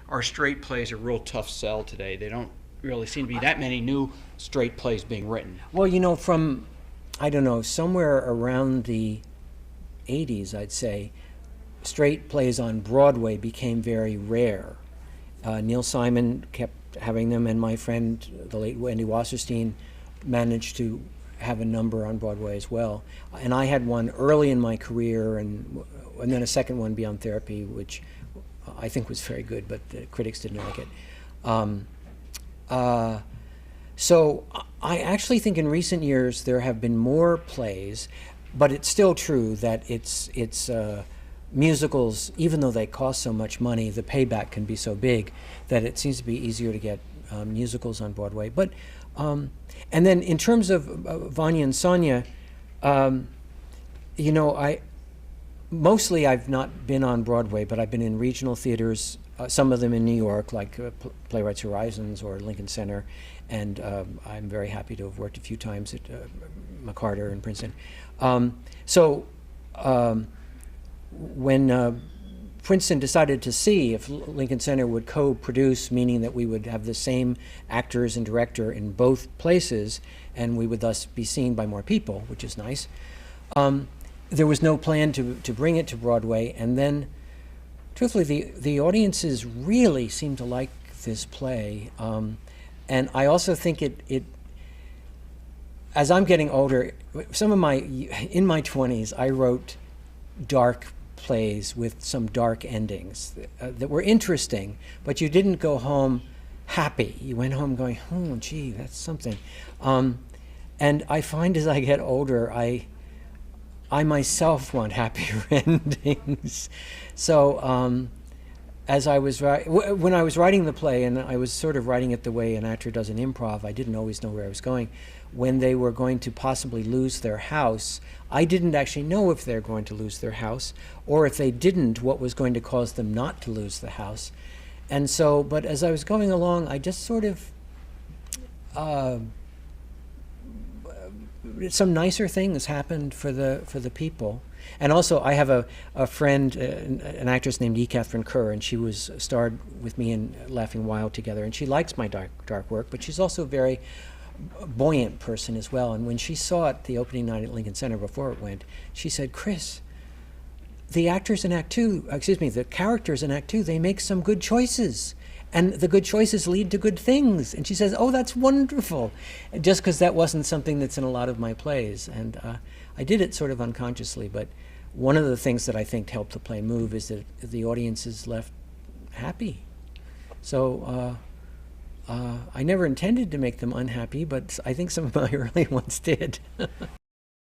our straight plays are a real tough sell today. They don't really seem to be that many new straight plays being written. Well, from, I don't know, somewhere around the 80s, I'd say, straight plays on Broadway became very rare. Neil Simon kept having them, and my friend, the late Wendy Wasserstein, managed to have a number on Broadway as well. And I had one early in my career, and then a second one, Beyond Therapy, which I think was very good, but the critics didn't like it. So I actually think in recent years there have been more plays, but it's still true that it's musicals, even though they cost so much money, the payback can be so big that it seems to be easier to get musicals on Broadway. But and then in terms of Vanya and Sonia, mostly I've not been on Broadway, but I've been in regional theaters, some of them in New York, like Playwrights Horizons or Lincoln Center, and I'm very happy to have worked a few times at McCarter and Princeton. When Princeton decided to see if Lincoln Center would co-produce, meaning that we would have the same actors and director in both places, and we would thus be seen by more people, which is nice. There was no plan to bring it to Broadway, and then, truthfully, the audiences really seemed to like this play, and I also think it. As I'm getting older, in my 20s, I wrote dark plays with some dark endings that were interesting, but you didn't go home happy. You went home going, oh, gee, that's something. And I find as I get older, I myself want happier endings. So as I was when I was writing the play, and I was sort of writing it the way an actor does in improv, I didn't always know where I was going. When they were going to possibly lose their house, I didn't actually know if they were going to lose their house, or if they didn't, what was going to cause them not to lose the house. And so, but as I was going along, I just sort of, some nicer things happened for the people. And also, I have a friend, an actress named E. Catherine Kerr, and she was starred with me in Laughing Wild together, and she likes my dark work, but she's also a very buoyant person as well. And when she saw it the opening night at Lincoln Center before it went, she said, Chris, the actors in Act Two, the characters in Act Two, they make some good choices. And the good choices lead to good things. And she says, oh, that's wonderful. Just because that wasn't something that's in a lot of my plays. And I did it sort of unconsciously, but one of the things that I think helped the play move is that the audience is left happy. So I never intended to make them unhappy, but I think some of my early ones did.